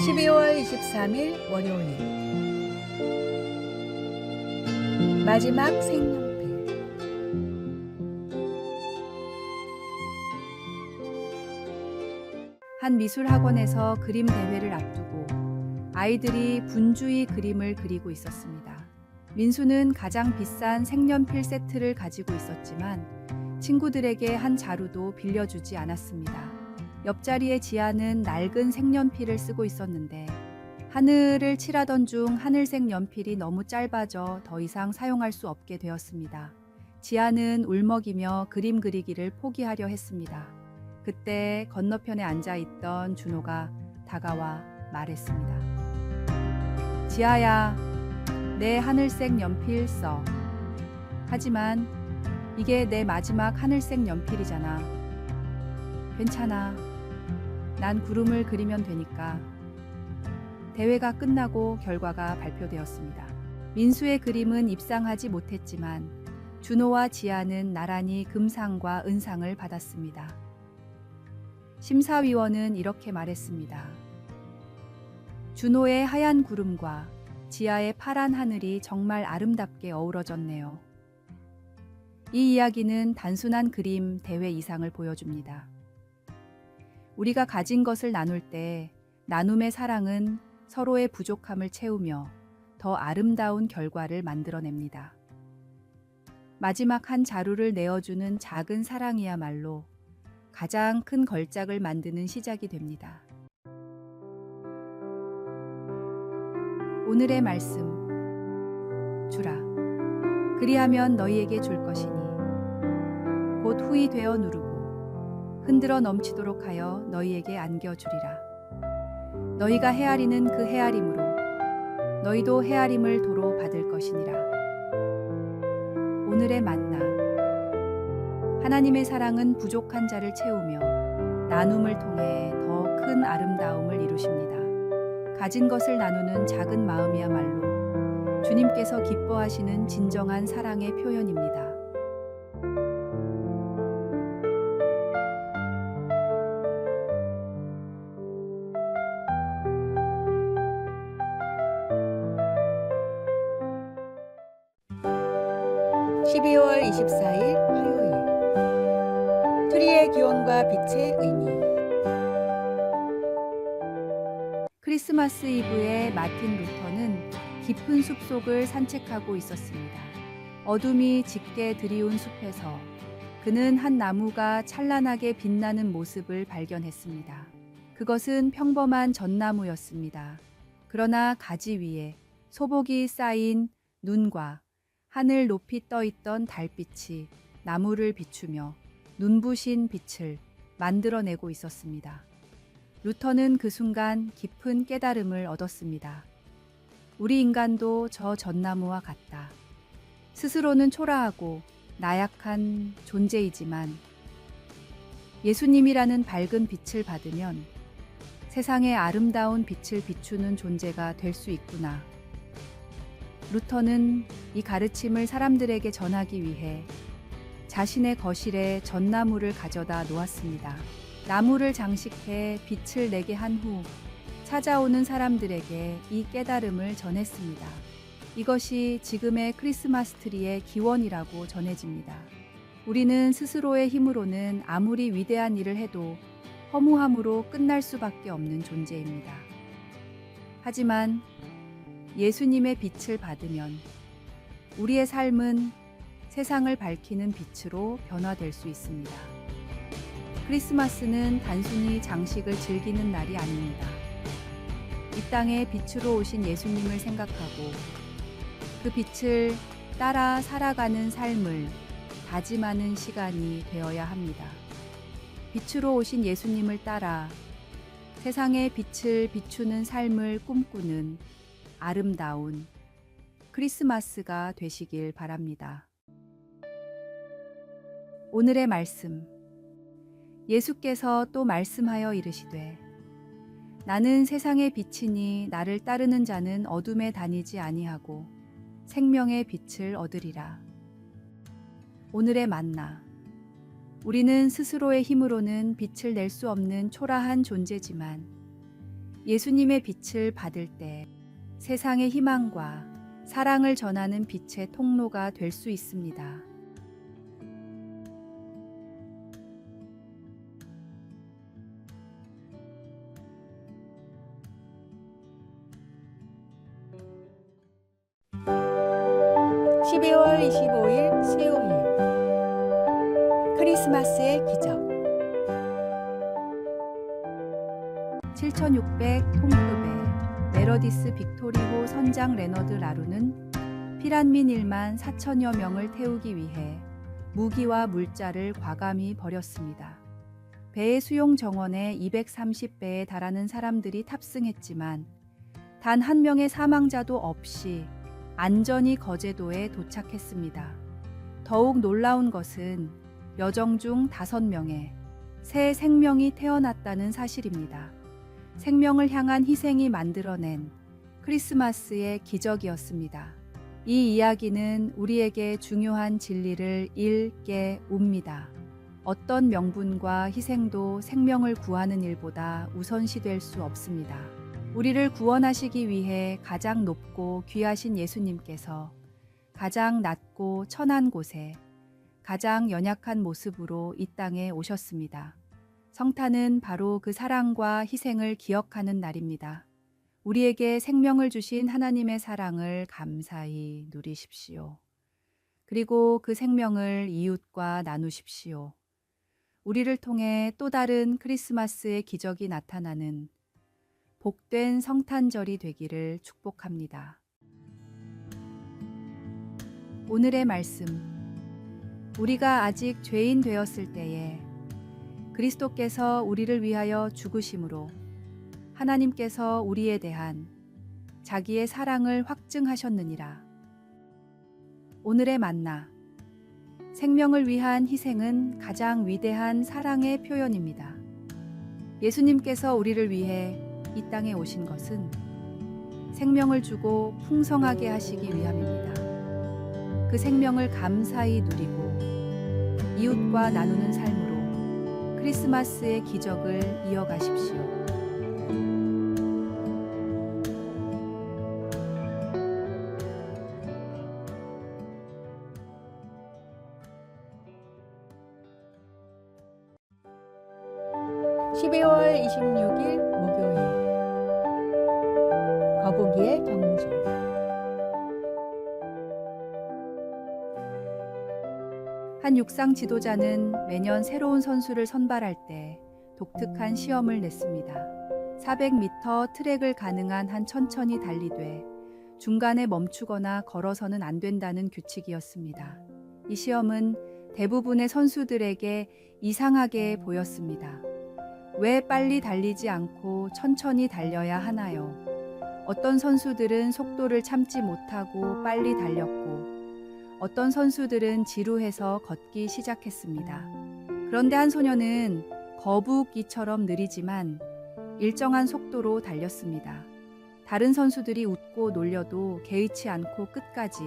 (12월 23일) 월요일 마지막 색연필. 한 미술학원에서 그림 대회를 앞두고 아이들이 분주히 그림을 그리고 있었습니다. 민수는 가장 비싼 색연필 세트를 가지고 있었지만 친구들에게 한 자루도 빌려주지 않았습니다. 옆자리의 지아는 낡은 색연필을 쓰고 있었는데 하늘을 칠하던 중 하늘색 연필이 너무 짧아져 더 이상 사용할 수 없게 되었습니다. 지아는 울먹이며 그림 그리기를 포기하려 했습니다. 그때 건너편에 앉아있던 준호가 다가와 말했습니다. 지아야, 내 하늘색 연필 써. 하지만 이게 내 마지막 하늘색 연필이잖아. 괜찮아. 난 구름을 그리면 되니까. 대회가 끝나고 결과가 발표되었습니다. 민수의 그림은 입상하지 못했지만 준호와 지아는 나란히 금상과 은상을 받았습니다. 심사위원은 이렇게 말했습니다. 준호의 하얀 구름과 지아의 파란 하늘이 정말 아름답게 어우러졌네요. 이 이야기는 단순한 그림 대회 이상을 보여줍니다. 우리가 가진 것을 나눌 때 나눔의 사랑은 서로의 부족함을 채우며 더 아름다운 결과를 만들어냅니다. 마지막 한 자루를 내어주는 작은 사랑이야말로 가장 큰 걸작을 만드는 시작이 됩니다. 오늘의 말씀. 주라. 그리하면 너희에게 줄 것이니 곧 후이 되어 누르고 흔들어 넘치도록 하여 너희에게 안겨주리라. 너희가 헤아리는 그 헤아림으로 너희도 헤아림을 도로 받을 것이니라. 오늘의 만나. 하나님의 사랑은 부족한 자를 채우며 나눔을 통해 더 큰 아름다움을 이루십니다. 가진 것을 나누는 작은 마음이야말로 주님께서 기뻐하시는 진정한 사랑의 표현입니다. (12월 24일) 화요일. 트리의 기원과 빛의 의미. 크리스마스 이브에 마틴 루터는 깊은 숲속을 산책하고 있었습니다. 어둠이 짙게 드리운 숲에서 그는 한 나무가 찬란하게 빛나는 모습을 발견했습니다. 그것은 평범한 전나무였습니다. 그러나 가지 위에 소복이 쌓인 눈과 하늘 높이 떠있던 달빛이 나무를 비추며 눈부신 빛을 만들어내고 있었습니다. 루터는 그 순간 깊은 깨달음을 얻었습니다. 우리 인간도 저 전나무와 같다. 스스로는 초라하고 나약한 존재이지만 예수님이라는 밝은 빛을 받으면 세상에 아름다운 빛을 비추는 존재가 될 수 있구나. 루터는 이 가르침을 사람들에게 전하기 위해 자신의 거실에 전나무를 가져다 놓았습니다. 나무를 장식해 빛을 내게 한 후 찾아오는 사람들에게 이 깨달음을 전했습니다. 이것이 지금의 크리스마스 트리의 기원이라고 전해집니다. 우리는 스스로의 힘으로는 아무리 위대한 일을 해도 허무함으로 끝날 수밖에 없는 존재입니다. 하지만 예수님의 빛을 받으면 우리의 삶은 세상을 밝히는 빛으로 변화될 수 있습니다. 크리스마스는 단순히 장식을 즐기는 날이 아닙니다. 이 땅에 빛으로 오신 예수님을 생각하고 그 빛을 따라 살아가는 삶을 다짐하는 시간이 되어야 합니다. 빛으로 오신 예수님을 따라 세상의 빛을 비추는 삶을 꿈꾸는 아름다운 크리스마스가 되시길 바랍니다. 오늘의 말씀. 예수께서 또 말씀하여 이르시되 나는 세상의 빛이니 나를 따르는 자는 어둠에 다니지 아니하고 생명의 빛을 얻으리라. 오늘의 만나. 우리는 스스로의 힘으로는 빛을 낼 수 없는 초라한 존재지만 예수님의 빛을 받을 때 세상의 희망과 사랑을 전하는 빛의 통로가 될 수 있습니다. (12월 25일) 수요일 크리스마스의 기적. 7600 톤급의 메러디스 빅토리호 선장 레너드 라루는 피란민 1만 4천여 명을 태우기 위해 무기와 물자를 과감히 버렸습니다. 배의 수용 정원에 230배에 달하는 사람들이 탑승했지만 단 한 명의 사망자도 없이 안전히 거제도에 도착했습니다. 더욱 놀라운 것은 여정 중 5명의 새 생명이 태어났다는 사실입니다. 생명을 향한 희생이 만들어낸 크리스마스의 기적이었습니다. 이 이야기는 우리에게 중요한 진리를 일깨 웁니다. 어떤 명분과 희생도 생명을 구하는 일보다 우선시될 수 없습니다. 우리를 구원하시기 위해 가장 높고 귀하신 예수님께서 가장 낮고 천한 곳에 가장 연약한 모습으로 이 땅에 오셨습니다. 성탄은 바로 그 사랑과 희생을 기억하는 날입니다. 우리에게 생명을 주신 하나님의 사랑을 감사히 누리십시오. 그리고 그 생명을 이웃과 나누십시오. 우리를 통해 또 다른 크리스마스의 기적이 나타나는 복된 성탄절이 되기를 축복합니다. 오늘의 말씀. 우리가 아직 죄인 되었을 때에 그리스도께서 우리를 위하여 죽으심으로 하나님께서 우리에 대한 자기의 사랑을 확증하셨느니라. 오늘의 만나. 생명을 위한 희생은 가장 위대한 사랑의 표현입니다. 예수님께서 우리를 위해 이 땅에 오신 것은 생명을 주고 풍성하게 하시기 위함입니다. 그 생명을 감사히 누리고 이웃과 나누는 삶으로 크리스마스의 기적을 이어가십시오. (12월 26일) 목요일 거북이의 경주. 한 육상 지도자는 매년 새로운 선수를 선발할 때 독특한 시험을 냈습니다. 400m 트랙을 가능한 한 천천히 달리되 중간에 멈추거나 걸어서는 안 된다는 규칙이었습니다. 이 시험은 대부분의 선수들에게 이상하게 보였습니다. 왜 빨리 달리지 않고 천천히 달려야 하나요? 어떤 선수들은 속도를 참지 못하고 빨리 달렸고 어떤 선수들은 지루해서 걷기 시작했습니다. 그런데 한 소녀는 거북이처럼 느리지만 일정한 속도로 달렸습니다. 다른 선수들이 웃고 놀려도 개의치 않고 끝까지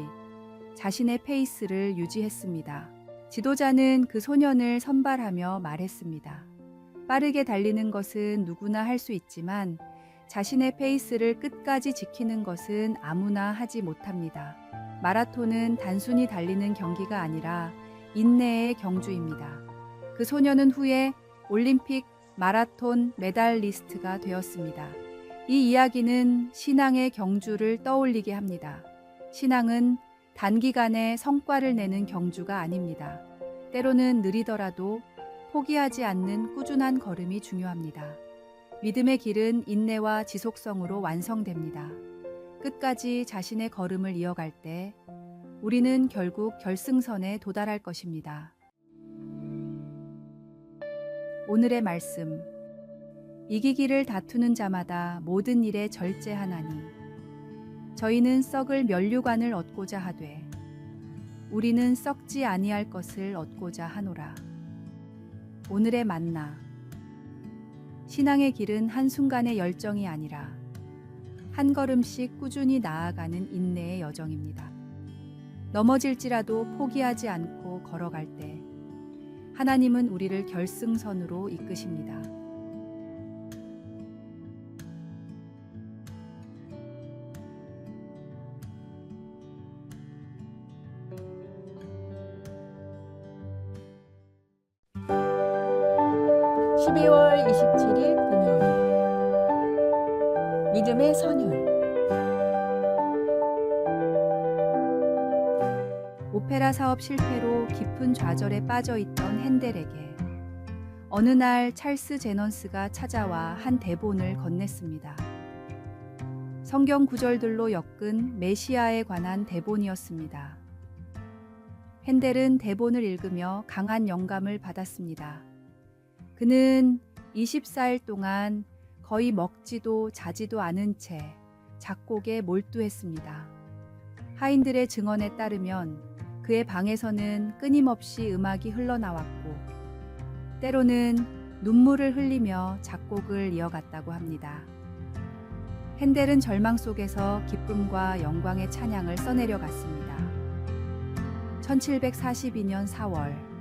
자신의 페이스를 유지했습니다. 지도자는 그 소년을 선발하며 말했습니다. 빠르게 달리는 것은 누구나 할 수 있지만 자신의 페이스를 끝까지 지키는 것은 아무나 하지 못합니다. 마라톤은 단순히 달리는 경기가 아니라 인내의 경주입니다. 그 소녀는 후에 올림픽 마라톤 메달리스트가 되었습니다. 이 이야기는 신앙의 경주를 떠올리게 합니다. 신앙은 단기간에 성과를 내는 경주가 아닙니다. 때로는 느리더라도 포기하지 않는 꾸준한 걸음이 중요합니다. 믿음의 길은 인내와 지속성으로 완성됩니다. 끝까지 자신의 걸음을 이어갈 때 우리는 결국 결승선에 도달할 것입니다. 오늘의 말씀. 이기기를 다투는 자마다 모든 일에 절제하나니 저희는 썩을 면류관을 얻고자 하되 우리는 썩지 아니할 것을 얻고자 하노라. 오늘의 만나. 신앙의 길은 한순간의 열정이 아니라 한 걸음씩 꾸준히 나아가는 인내의 여정입니다. 넘어질지라도 포기하지 않고 걸어갈 때 하나님은 우리를 결승선으로 이끄십니다. (12월 27일) 금요일 믿음의 선율. 오페라 사업 실패로 깊은 좌절에 빠져 있던 핸델에게 어느 날 찰스 제넌스가 찾아와 한 대본을 건넸습니다. 성경 구절들로 엮은 메시아에 관한 대본이었습니다. 핸델은 대본을 읽으며 강한 영감을 받았습니다. 그는 24일 동안 거의 먹지도 자지도 않은 채 작곡에 몰두했습니다. 하인들의 증언에 따르면 그의 방에서는 끊임없이 음악이 흘러나왔고 때로는 눈물을 흘리며 작곡을 이어갔다고 합니다. 핸델은 절망 속에서 기쁨과 영광의 찬양을 써내려 갔습니다. 1742년 4월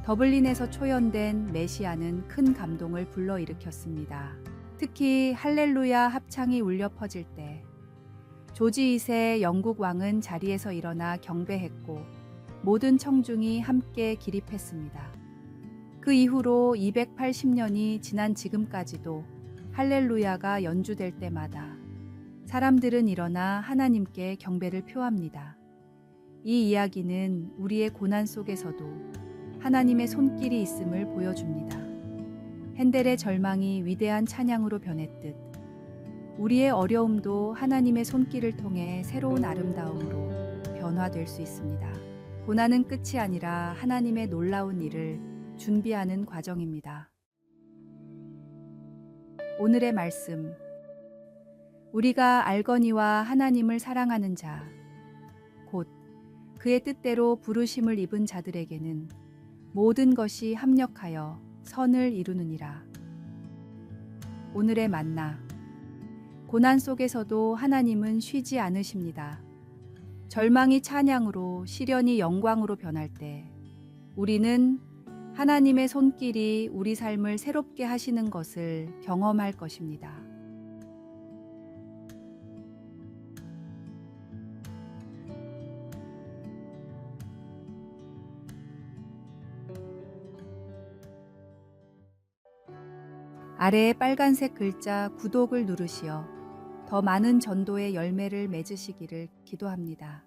더블린에서 초연된 메시아는 큰 감동을 불러일으켰습니다. 특히 할렐루야 합창이 울려 퍼질 때 조지 2세 영국 왕은 자리에서 일어나 경배했고 모든 청중이 함께 기립했습니다. 그 이후로 280년이 지난 지금까지도 할렐루야가 연주될 때마다 사람들은 일어나 하나님께 경배를 표합니다. 이 이야기는 우리의 고난 속에서도 하나님의 손길이 있음을 보여줍니다. 핸델의 절망이 위대한 찬양으로 변했듯 우리의 어려움도 하나님의 손길을 통해 새로운 아름다움으로 변화될 수 있습니다. 고난은 끝이 아니라 하나님의 놀라운 일을 준비하는 과정입니다. 오늘의 말씀. 우리가 알거니와 하나님을 사랑하는 자, 곧 그의 뜻대로 부르심을 입은 자들에게는 모든 것이 합력하여 선을 이루느니라. 오늘의 만나. 고난 속에서도 하나님은 쉬지 않으십니다. 절망이 찬양으로, 시련이 영광으로 변할 때 우리는 하나님의 손길이 우리 삶을 새롭게 하시는 것을 경험할 것입니다. 아래의 빨간색 글자 구독을 누르시어 더 많은 전도의 열매를 맺으시기를 기도합니다.